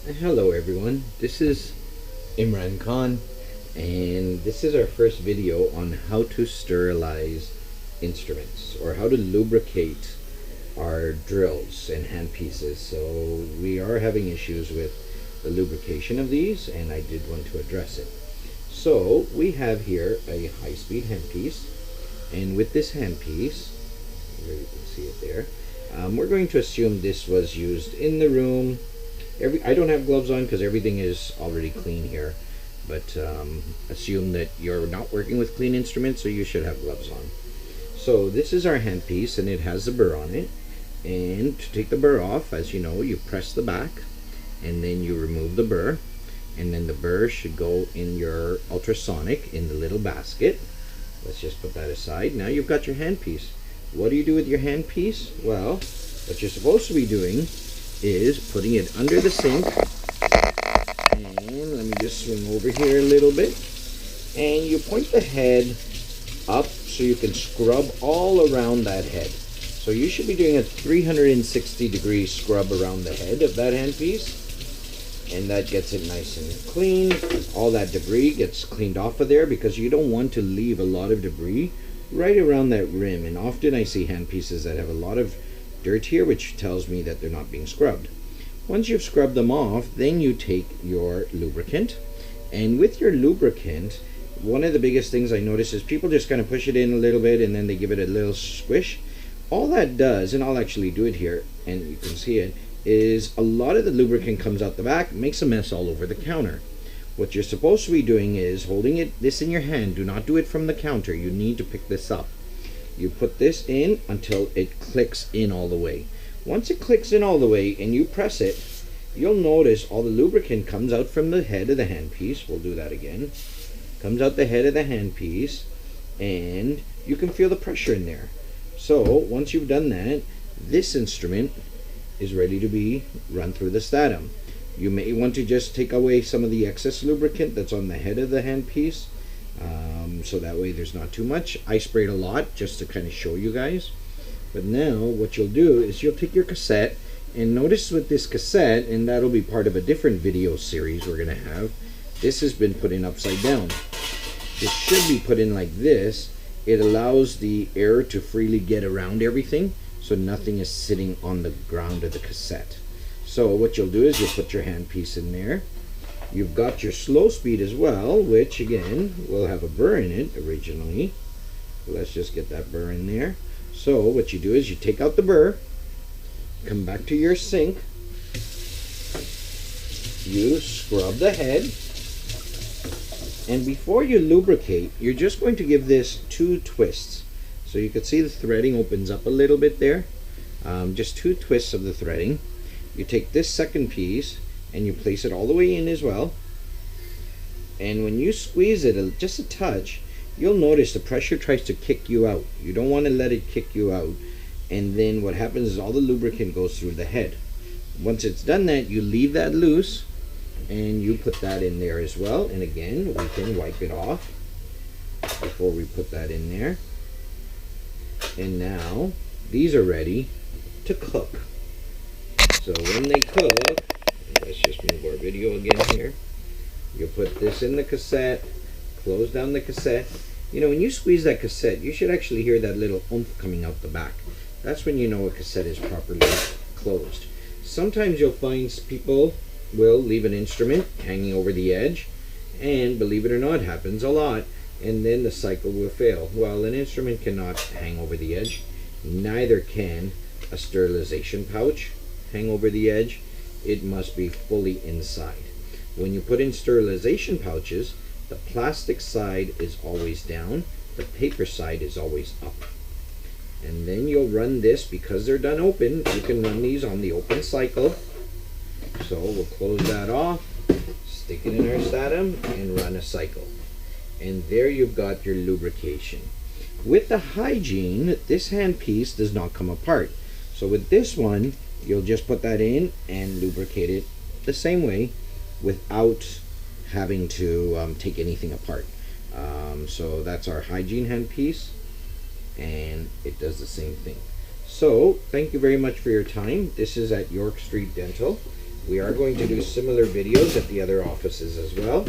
Hello everyone, this is Imran Khan, and this is our first video on how to sterilize instruments or how to lubricate our drills and handpieces. So we are having issues with the lubrication of these, and I did want to address it. So we have here a high-speed handpiece, and with this handpiece, here you can see it there, we're going to assume this was used in the room. I don't have gloves on because everything is already clean here, but assume that you're not working with clean instruments, so you should have gloves on. So this is our handpiece, and it has a burr on it. And to take the burr off, as you know, you press the back, and then you remove the burr, and then the burr should go in your ultrasonic in the little basket. Let's just put that aside. Now you've got your handpiece. What do you do with your handpiece? Well, what you're supposed to be doing is putting it under the sink, and let me just swing over here a little bit, and you point the head up so you can scrub all around that head. So you should be doing a 360-degree scrub around the head of that handpiece, and that gets it nice and clean. All that debris gets cleaned off of there because you don't want to leave a lot of debris right around that rim. And often I see handpieces that have a lot of dirt here, which tells me that they're not being scrubbed. Once you've scrubbed them off, then you take your lubricant, and with your lubricant, one of the biggest things I notice is people just kind of push it in a little bit and then they give it a little squish. All that does, and I'll actually do it here and you can see it, is a lot of the lubricant comes out the back, makes a mess all over the counter. What you're supposed to be doing is holding this in your hand. Do not do it from the counter. You need to pick this up. You put this in until it clicks in all the way. Once it clicks in all the way and you press it, you'll notice all the lubricant comes out from the head of the handpiece. We'll do that again. Comes out the head of the handpiece, and you can feel the pressure in there. So once you've done that, this instrument is ready to be run through the statum. You may want to just take away some of the excess lubricant that's on the head of the handpiece, so that way there's not too much. I sprayed a lot just to kind of show you guys. But now what you'll do is you'll take your cassette, and notice with this cassette, and that'll be part of a different video series we're going to have, this has been put in upside down. This should be put in like this. It allows the air to freely get around everything, so nothing is sitting on the ground of the cassette. So what you'll do is you'll put your handpiece in there. You've got your slow speed as well, which again will have a burr in it originally. Let's just get that burr in there. So what you do is you take out the burr, come back to your sink, you scrub the head, and before you lubricate, you're just going to give this 2 twists. So you can see the threading opens up a little bit there. Just 2 twists of the threading. You take this second piece and you place it all the way in as well, and when you squeeze it just a touch, you'll notice the pressure tries to kick you out. You don't want to let it kick you out, and then what happens is all the lubricant goes through the head. Once it's done that, you leave that loose and you put that in there as well, and again we can wipe it off before we put that in there. And now these are ready to cook. So when they cook, let's just move our video again here. You put this in the cassette, close down the cassette. You know, when you squeeze that cassette, you should actually hear that little oomph coming out the back. That's when you know a cassette is properly closed. Sometimes you'll find people will leave an instrument hanging over the edge, and believe it or not, happens a lot, and then the cycle will fail. Well, an instrument cannot hang over the edge. Neither can a sterilization pouch hang over the edge. It must be fully inside. When you put in sterilization pouches, the plastic side is always down, the paper side is always up. And then you'll run this, because they're done open, you can run these on the open cycle. So we'll close that off, stick it in our statum, and run a cycle. And there you've got your lubrication. With the hygiene, this handpiece does not come apart. So with this one, you'll just put that in and lubricate it the same way without having to take anything apart. So that's our hygiene handpiece, and it does the same thing. So thank you very much for your time. This is at York Street Dental. We are going to do similar videos at the other offices as well,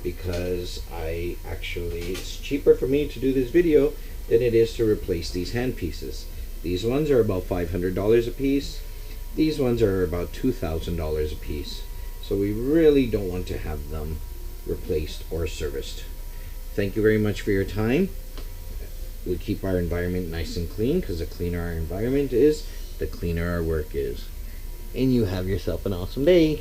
because it's cheaper for me to do this video than it is to replace these handpieces. These ones are about $500 a piece. These ones are about $2,000 a piece. So we really don't want to have them replaced or serviced. Thank you very much for your time. We keep our environment nice and clean, because the cleaner our environment is, the cleaner our work is. And you have yourself an awesome day.